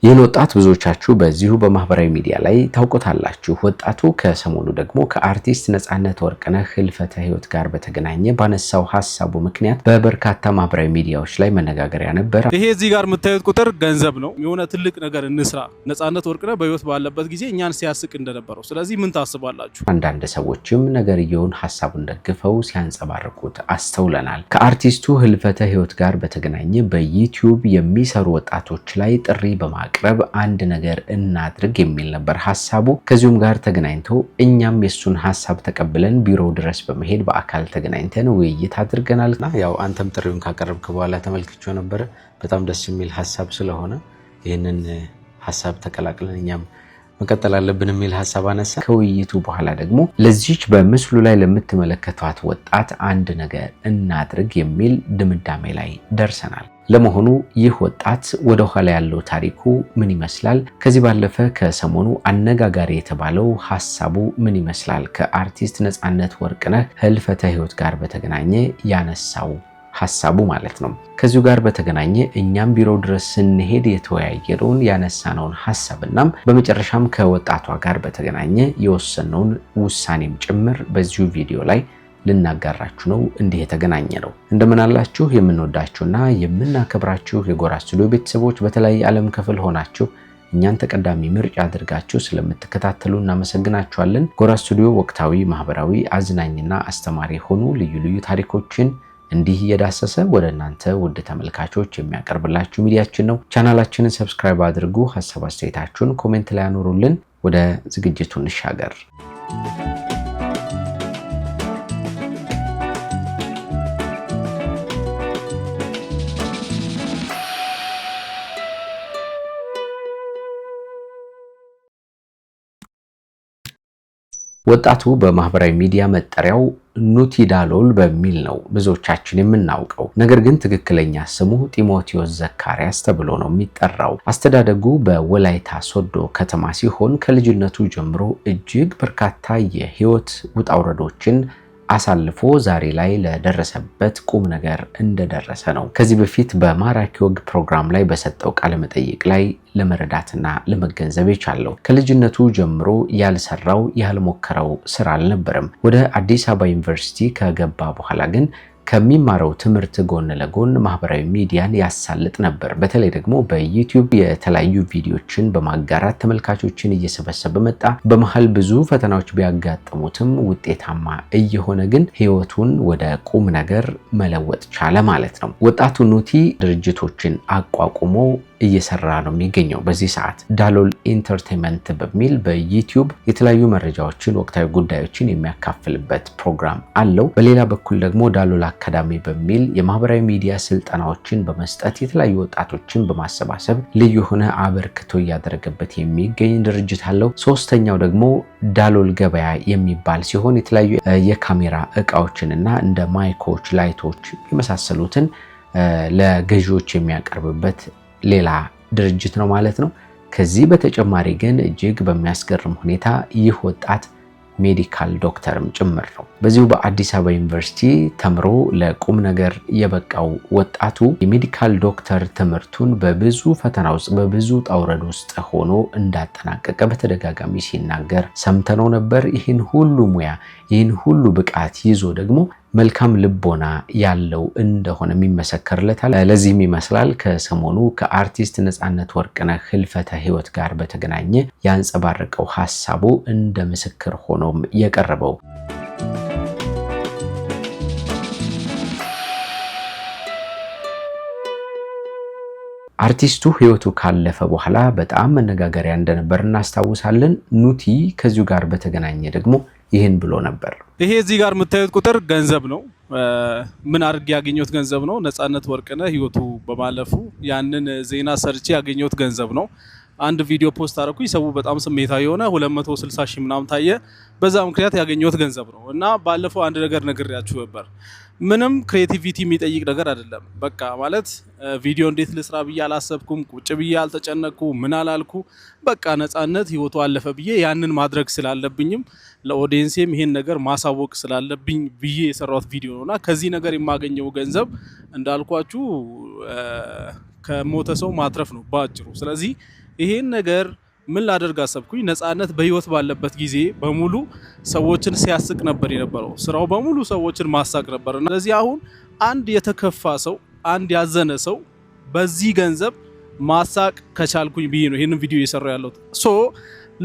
ይህን ወጣት ብዙዎቻችሁ በዚሁ በማህበራዊ ሚዲያ ላይ ታውቁታላችሁ። ወጣቱ ከሰሞኑ ደግሞ ከአርቲስት ነጻነት ወርቅነህ ህልፈተ ህይወት ጋር በተገናኘ ባነሳው ሐሳቡ ምክንያት በበርካታ ማህበራዊ ሚዲያዎች ላይ መነጋገሪያ ነበር። ይሄ እዚህ ጋር የምታዩት ቁጥር ገንዘብ ነው። የሆነ ትልቅ ነገር እንስራ። ነጻነት ወርቅነህ በህይወት ባለበት ጊዜ እኛን ሲያስቅ እንደነበረው። ስለዚህ ምን ታስባላችሁ? አንዳንድ ሰዎችም ነገርየውን ሐሳቡን ደግፈው ሲያንጸባርቁት አስተውለናል። ከአርቲስቱ ህልፈተ ህይወት ጋር በተገናኘ በዩቲዩብ የሚሰሩ ወጣቶች ላይ ጥሪ ቅረብ አንድ ነገር እናድርግ የሚል ነበር ሐሳቡ። ከዚሁም ጋር ተገናኝቶ እኛም የሱን ሐሳብ ተቀብለን ቢሮው ድረስ በመሄድ በአካል ተገናኝተን ውይይት አድርገናልና ያው አንተም ጥሪውን ካቀረብክ በኋላ ተመልክቼው ነበር። በጣም ደስ የሚል ሐሳብ ስለሆነ ይህንን ሐሳብ ተቀላቅለን እኛም መቀጠል አለብን የሚል ሐሳብ አነሳ። ከውይይቱ በኋላ ደግሞ ለዚች በምስሉ ላይ ለምትመለከቷት ወጣት አንድ ነገር እናድርግ የሚል ድምዳሜ ላይ ደርሰናል። ለመሆኑ ይህ ወጣት ወደ ኋላ ያለው ታሪኩ ምን ይመስላል? ከዚህ ባለፈ ከሰሞኑ አነጋጋሪ የተባለው ሐሳቡ ምን ይመስላል? ከአርቲስት ነጻነት ወርቅነህ ህልፈተ ህይወት ጋር በተገናኘ ያነሳው ሐሳቡ ማለት ነው። ከዚሁ ጋር በተገናኘ እኛም ቢሮ ድረስ ስንሄድ የተወያየነውን ያነሳነውን ሐሳብና በመጨረሻም ከወጣቷ ጋር በተገናኘ የወሰነውን ውሳኔም ጭምር በዚሁ ቪዲዮ ላይ ልናጋራችሁ ነው። እንዲህ የተገናኘ ነው። እንደምን አላችሁ የምንወዳችሁና የምናከብራችሁ የጎራ ስቱዲዮ ቤተሰቦች፣ በተለያየ ዓለም ክፍል ሆናችሁ እኛን ተቀዳሚ ምርጫ አድርጋችሁ ስለምትከታተሉ እናመሰግናችኋለን። ጎራ ስቱዲዮ ወቅታዊ፣ ማህበራዊ፣ አዝናኝና አስተማሪ የሆኑ ልዩ ልዩ ታሪኮችን እንዲህ እየዳሰሰ ወደ እናንተ ውድ ተመልካቾች የሚያቀርብላችሁ ሚዲያችን ነው። ቻናላችንን ሰብስክራይብ አድርጉ። ሐሳብ አስተያየታችሁን ኮሜንት ላይ አኑሩልን። ወደ ዝግጅቱ እንሻገር። ወጣቱ በማህበራዊ ሚዲያ መጠሪያው ኑቲ ዳሎል በሚል ነው ብዙዎቻችን የምናውቀው። ነገር ግን ትክክለኛ ስሙ ጢሞቴዎስ ዘካሪያስ ተብሎ ነው የሚጠራው። አስተዳደጉ በወላይታ ሶዶ ከተማ ሲሆን ከልጅነቱ ጀምሮ እጅግ በርካታ የህይወት ውጣ ውረዶችን አሳልፎ ዛሬ ላይ ለደረሰበት ቁም ነገር እንደደረሰ ነው ከዚህ በፊት በማራኪ ወግ ፕሮግራም ላይ በሰጠው ቃለ መጠይቅ ላይ ለመረዳትና ለመገንዘብ የቻለው። ከልጅነቱ ጀምሮ ያልሰራው ያልሞከረው ስራ አልነበረም። ወደ አዲስ አበባ ዩኒቨርሲቲ ከገባ በኋላ ግን ከሚማረው ትምህርት ጎን ለጎን ማህበራዊ ሚዲያን ያሳልጥ ነበር። በተለይ ደግሞ በዩቲዩብ የተለያዩ ቪዲዮችን በማጋራት ተመልካቾችን እየሰበሰበ መጣ። በመሃል ብዙ ፈተናዎች ቢያጋጥሙትም ውጤታማ እየሆነ ግን ህይወቱን ወደ ቁም ነገር መለወጥ ቻለ ማለት ነው። ወጣቱ ኑቲ ድርጅቶችን አቋቁሞ እየሰራ ነው የሚገኘው። በዚህ ሰዓት ዳሎል ኢንተርቴይንመንት በሚል በዩቲዩብ የተለያዩ መረጃዎችን፣ ወቅታዊ ጉዳዮችን የሚያካፍልበት ፕሮግራም አለው። በሌላ በኩል ደግሞ ዳሎል አካዳሚ በሚል የማህበራዊ ሚዲያ ስልጠናዎችን በመስጠት የተለያዩ ወጣቶችን በማሰባሰብ ልዩ የሆነ አበርክቶ እያደረገበት የሚገኝ ድርጅት አለው። ሶስተኛው ደግሞ ዳሎል ገበያ የሚባል ሲሆን የተለያዩ የካሜራ እቃዎችንና እንደ ማይኮች፣ ላይቶች የመሳሰሉትን ለገዢዎች የሚያቀርብበት ሌላ ድርጅት ነው ማለት ነው። ከዚህ በተጨማሪ ግን እጅግ በሚያስገርም ሁኔታ ይህ ወጣት ሜዲካል ዶክተርም ጭምር ነው። በዚሁ በአዲስ አበባ ዩኒቨርሲቲ ተምሮ ለቁም ነገር የበቃው ወጣቱ የሜዲካል ዶክተር ትምህርቱን በብዙ ፈተና ውስጥ በብዙ ጣውረድ ውስጥ ሆኖ እንዳጠናቀቀ በተደጋጋሚ ሲናገር ሰምተነው ነበር። ይህን ሁሉ ሙያ ይህን ሁሉ ብቃት ይዞ ደግሞ መልካም ልቦና ያለው እንደሆነ የሚመሰከርለታል። ለዚህም ይመስላል ከሰሞኑ ከአርቲስት ነጻነት ወርቅነህ ህልፈተ ህይወት ጋር በተገናኘ ያንጸባረቀው ሐሳቡ እንደ ምስክር ሆኖም የቀረበው። አርቲስቱ ህይወቱ ካለፈ በኋላ በጣም መነጋገሪያ እንደነበር እናስታውሳለን። ኑቲ ከዚሁ ጋር በተገናኘ ደግሞ ይህን ብሎ ነበር። ይሄ እዚህ ጋር የምታዩት ቁጥር ገንዘብ ነው። ምን አድርጌ ያገኘሁት ገንዘብ ነው። ነጻነት ወርቅነህ ህይወቱ በማለፉ ያንን ዜና ሰርቼ ያገኘሁት ገንዘብ ነው። አንድ ቪዲዮ ፖስት አደረኩኝ። ሰው በጣም ስሜታዊ የሆነ 260 ሺህ ምናምን ታየ። በዛ ምክንያት ያገኘሁት ገንዘብ ነው እና ባለፈው አንድ ነገር ነግሬያችሁ ነበር። ምንም ክሬቲቪቲ የሚጠይቅ ነገር አይደለም። በቃ ማለት ቪዲዮ እንዴት ልስራ ብዬ አላሰብኩም። ቁጭ ብዬ አልተጨነቅኩ፣ ምን አላልኩ። በቃ ነጻነት ህይወቱ አለፈ ብዬ ያንን ማድረግ ስላለብኝም ለኦዲየንስም ይሄን ነገር ማሳወቅ ስላለብኝ ብዬ የሰራሁት ቪዲዮ ነውና ከዚህ ነገር የማገኘው ገንዘብ እንዳልኳችሁ ከሞተ ሰው ማትረፍ ነው ባጭሩ። ስለዚህ ይሄን ነገር ምን ላደርግ አሰብኩኝ? ነፃነት በህይወት ባለበት ጊዜ በሙሉ ሰዎችን ሲያስቅ ነበር የነበረው። ስራው በሙሉ ሰዎችን ማሳቅ ነበር። ስለዚህ አሁን አንድ የተከፋ ሰው፣ አንድ ያዘነ ሰው በዚህ ገንዘብ ማሳቅ ከቻልኩኝ ብዬ ነው ይሄንን ቪዲዮ እየሰራው ያለሁት።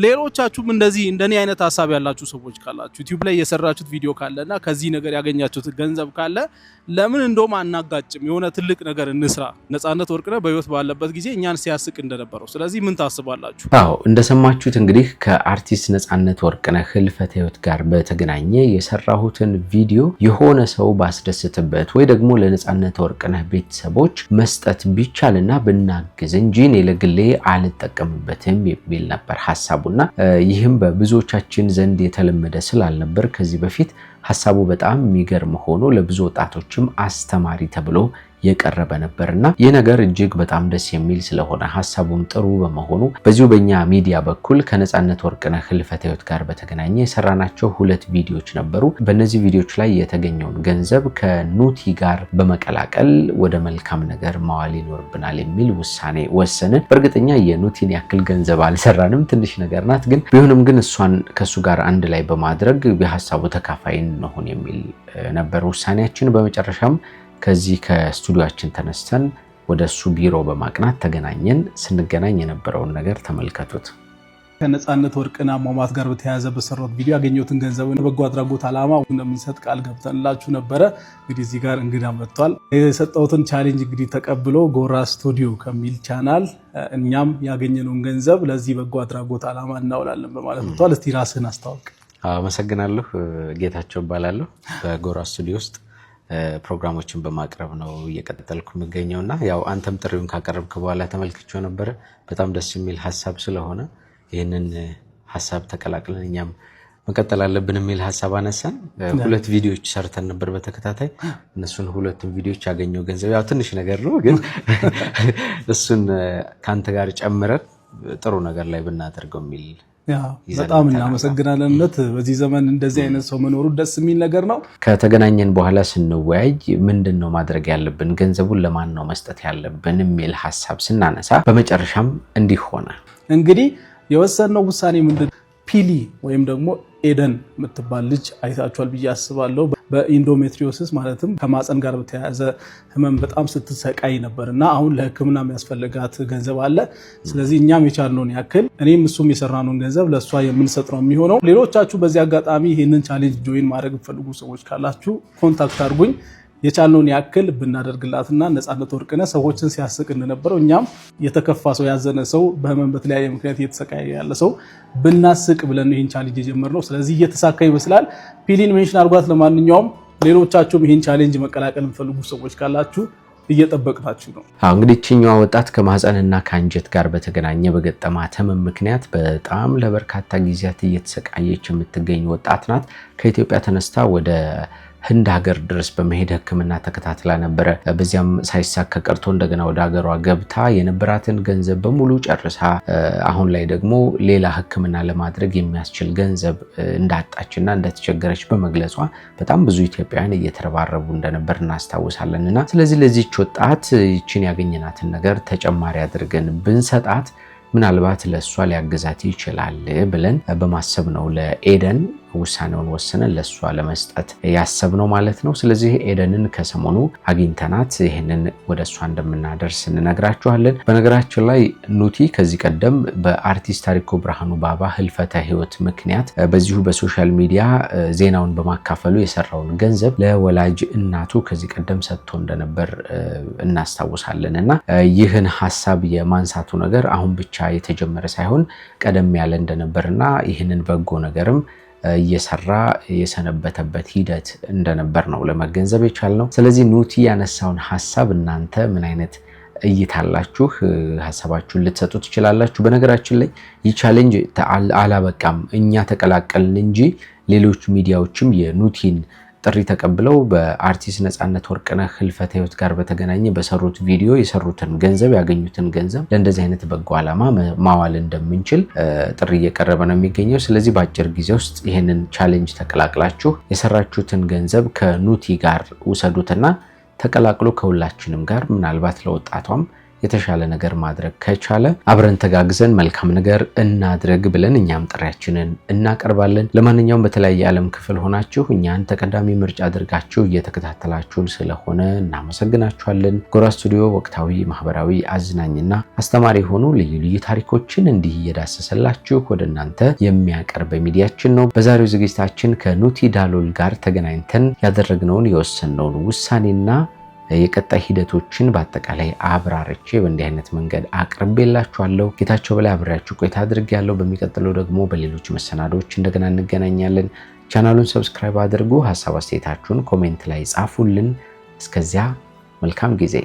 ሌሎቻችሁም እንደዚህ እንደኔ አይነት ሐሳብ ያላችሁ ሰዎች ካላችሁ ዩቲዩብ ላይ የሰራችሁት ቪዲዮ ካለና ከዚህ ነገር ያገኛችሁት ገንዘብ ካለ ለምን እንደውም አናጋጭም? የሆነ ትልቅ ነገር እንስራ። ነፃነት ወርቅነህ በህይወት ባለበት ጊዜ እኛን ሲያስቅ እንደነበረው። ስለዚህ ምን ታስባላችሁ? አዎ እንደሰማችሁት እንግዲህ ከአርቲስት ነፃነት ወርቅነህ ህልፈተ ህይወት ጋር በተገናኘ የሰራሁትን ቪዲዮ የሆነ ሰው ባስደስትበት ወይ ደግሞ ለነፃነት ወርቅነህ ቤተሰቦች መስጠት ቢቻልና ብናግዝ እንጂ እኔ ለግሌ አልጠቀምበትም የሚል ነበር ሐሳቡና ይህም በብዙዎቻችን ዘንድ የተለመደ ስላልነበር ከዚህ በፊት ሐሳቡ በጣም የሚገርም ሆኖ ለብዙ ወጣቶችም አስተማሪ ተብሎ የቀረበ ነበርና ይህ ነገር እጅግ በጣም ደስ የሚል ስለሆነ ሐሳቡም ጥሩ በመሆኑ በዚሁ በእኛ ሚዲያ በኩል ከነፃነት ወርቅነህ ህልፈተ ህይወት ጋር በተገናኘ የሰራናቸው 2 ቪዲዮዎች ነበሩ። በእነዚህ ቪዲዮዎች ላይ የተገኘውን ገንዘብ ከኑቲ ጋር በመቀላቀል ወደ መልካም ነገር ማዋል ይኖርብናል የሚል ውሳኔ ወሰንን። በእርግጠኛ የኑቲን ያክል ገንዘብ አልሰራንም፣ ትንሽ ነገር ናት። ግን ቢሆንም ግን እሷን ከሱ ጋር አንድ ላይ በማድረግ የሐሳቡ ተካፋይ እንሆን የሚል ነበር ውሳኔያችን። በመጨረሻም ከዚህ ከስቱዲዮአችን ተነስተን ወደ እሱ ቢሮ በማቅናት ተገናኘን። ስንገናኝ የነበረውን ነገር ተመልከቱት። ከነፃነት ወርቅነህ አሟሟት ጋር በተያያዘ በሰራሁት ቪዲዮ ያገኘሁትን ገንዘብ ለበጎ አድራጎት ዓላማ እንደምንሰጥ ቃል ገብተንላችሁ ነበረ። እንግዲህ እዚህ ጋር እንግዳ መጥቷል። የሰጠሁትን ቻሌንጅ እንግዲህ ተቀብሎ ጎራ ስቱዲዮ ከሚል ቻናል እኛም ያገኘነውን ገንዘብ ለዚህ በጎ አድራጎት ዓላማ እናውላለን በማለት መጥቷል። እስቲ ራስህን አስተዋውቅ። አመሰግናለሁ። ጌታቸው እባላለሁ። በጎራ ስቱዲዮ ውስጥ ፕሮግራሞችን በማቅረብ ነው እየቀጠልኩ የምገኘውና ያው አንተም ጥሪውን ካቀረብክ በኋላ ተመልክቼው ነበረ። በጣም ደስ የሚል ሐሳብ ስለሆነ ይህንን ሐሳብ ተቀላቅለን እኛም መቀጠል አለብን የሚል ሐሳብ አነሳን። 2 ቪዲዮዎች ሰርተን ነበር በተከታታይ። እነሱን 2 ቪዲዮዎች ያገኘው ገንዘብ ያው ትንሽ ነገር ነው፣ ግን እሱን ካንተ ጋር ጨምረን ጥሩ ነገር ላይ ብናደርገው የሚል በጣም እናመሰግናለን። በዚህ ዘመን እንደዚህ አይነት ሰው መኖሩ ደስ የሚል ነገር ነው። ከተገናኘን በኋላ ስንወያይ ምንድነው ማድረግ ያለብን፣ ገንዘቡን ለማን ነው መስጠት ያለብን የሚል ሐሳብ ስናነሳ በመጨረሻም እንዲህ ሆነ። እንግዲህ የወሰነው ውሳኔ ምንድን ፒሊ ወይም ደግሞ ኤደን የምትባል ልጅ አይታችኋል ብዬ አስባለሁ። በኢንዶሜትሪዮሲስ ማለትም ከማፀን ጋር በተያያዘ ህመም በጣም ስትሰቃይ ነበርና አሁን ለሕክምና የሚያስፈልጋት ገንዘብ አለ። ስለዚህ እኛም የቻልነውን ያክል እኔም እሱም የሰራነውን ገንዘብ ለእሷ የምንሰጥ ነው የሚሆነው። ሌሎቻችሁ በዚህ አጋጣሚ ይህንን ቻሌንጅ ጆይን ማድረግ ፈልጉ ሰዎች ካላችሁ ኮንታክት አድርጉኝ። የቻልነውን ያክል ብናደርግላትና ነፃነት ወርቅነህ ሰዎችን ሲያስቅ እንደነበረው እኛም የተከፋ ሰው ያዘነ ሰው በህመም በተለያየ ምክንያት እየተሰቃየ ያለ ሰው ብናስቅ ብለን ይህን ቻሌንጅ የጀመርነው። ስለዚህ እየተሳካ ይመስላል። ፒሊን ሜንሽን አድርጓት። ለማንኛውም ሌሎቻችሁም ይህን ቻሌንጅ መቀላቀል የምትፈልጉ ሰዎች ካላችሁ እየጠበቅናችሁ ነው። እንግዲህ እቺኛዋ ወጣት ከማህፀንና ከአንጀት ጋር በተገናኘ በገጠማት ህመም ምክንያት በጣም ለበርካታ ጊዜያት እየተሰቃየች የምትገኝ ወጣት ናት። ከኢትዮጵያ ተነስታ ወደ ህንድ ሀገር ድረስ በመሄድ ህክምና ተከታትላ ነበረ። በዚያም ሳይሳካ ቀርቶ እንደገና ወደ ሀገሯ ገብታ የነበራትን ገንዘብ በሙሉ ጨርሳ አሁን ላይ ደግሞ ሌላ ህክምና ለማድረግ የሚያስችል ገንዘብ እንዳጣችና እንደተቸገረች በመግለጿ በጣም ብዙ ኢትዮጵያውያን እየተረባረቡ እንደነበር እናስታውሳለንና ስለዚህ ለዚህች ወጣት ይችን ያገኘናትን ነገር ተጨማሪ አድርገን ብንሰጣት ምናልባት ለእሷ ሊያግዛት ይችላል ብለን በማሰብ ነው ለኤደን ውሳኔውን ወስነን ለእሷ ለመስጠት ያሰብነው ማለት ነው። ስለዚህ ኤደንን ከሰሞኑ አግኝተናት ይህንን ወደ እሷ እንደምናደርስ እንነግራችኋለን። በነገራችን ላይ ኑቲ ከዚህ ቀደም በአርቲስት ታሪኩ ብርሃኑ ባባ ህልፈተ ህይወት ምክንያት በዚሁ በሶሻል ሚዲያ ዜናውን በማካፈሉ የሰራውን ገንዘብ ለወላጅ እናቱ ከዚህ ቀደም ሰጥቶ እንደነበር እናስታውሳለን እና ይህን ሐሳብ የማንሳቱ ነገር አሁን ብቻ የተጀመረ ሳይሆን ቀደም ያለ እንደነበርና ይህንን በጎ ነገርም እየሰራ የሰነበተበት ሂደት እንደነበር ነው ለመገንዘብ የቻልነው። ስለዚህ ኑቲ ያነሳውን ሐሳብ እናንተ ምን አይነት እይታላችሁ? ሐሳባችሁን ልትሰጡ ትችላላችሁ። በነገራችን ላይ ይህ ቻሌንጅ አላበቃም። እኛ ተቀላቀልን እንጂ ሌሎች ሚዲያዎችም የኑቲን ጥሪ ተቀብለው በአርቲስት ነፃነት ወርቅነህ ህልፈተ ህይወት ጋር በተገናኘ በሰሩት ቪዲዮ የሰሩትን ገንዘብ ያገኙትን ገንዘብ ለእንደዚህ አይነት በጎ ዓላማ ማዋል እንደምንችል ጥሪ እየቀረበ ነው የሚገኘው። ስለዚህ በአጭር ጊዜ ውስጥ ይህንን ቻሌንጅ ተቀላቅላችሁ የሰራችሁትን ገንዘብ ከኑቲ ጋር ውሰዱትና ተቀላቅሎ ከሁላችንም ጋር ምናልባት ለወጣቷም የተሻለ ነገር ማድረግ ከቻለ አብረን ተጋግዘን መልካም ነገር እናድርግ ብለን እኛም ጥሪያችንን እናቀርባለን። ለማንኛውም በተለያየ ዓለም ክፍል ሆናችሁ እኛን ተቀዳሚ ምርጫ አድርጋችሁ እየተከታተላችሁን ስለሆነ እናመሰግናችኋለን። ጎራ ስቱዲዮ ወቅታዊ፣ ማህበራዊ፣ አዝናኝና አስተማሪ የሆኑ ልዩ ልዩ ታሪኮችን እንዲህ እየዳሰሰላችሁ ወደ እናንተ የሚያቀርብ ሚዲያችን ነው። በዛሬው ዝግጅታችን ከኑቲ ዳሎል ጋር ተገናኝተን ያደረግነውን የወሰንነውን ውሳኔና የቀጣይ ሂደቶችን በአጠቃላይ አብራርቼ በእንዲህ አይነት መንገድ አቅርቤላችኋለሁ። ጌታቸው በላይ አብሬያችሁ ቆይታ አድርጌያለሁ። በሚቀጥለው ደግሞ በሌሎች መሰናዶዎች እንደገና እንገናኛለን። ቻናሉን ሰብስክራይብ አድርጉ። ሀሳብ አስተያየታችሁን ኮሜንት ላይ ጻፉልን። እስከዚያ መልካም ጊዜ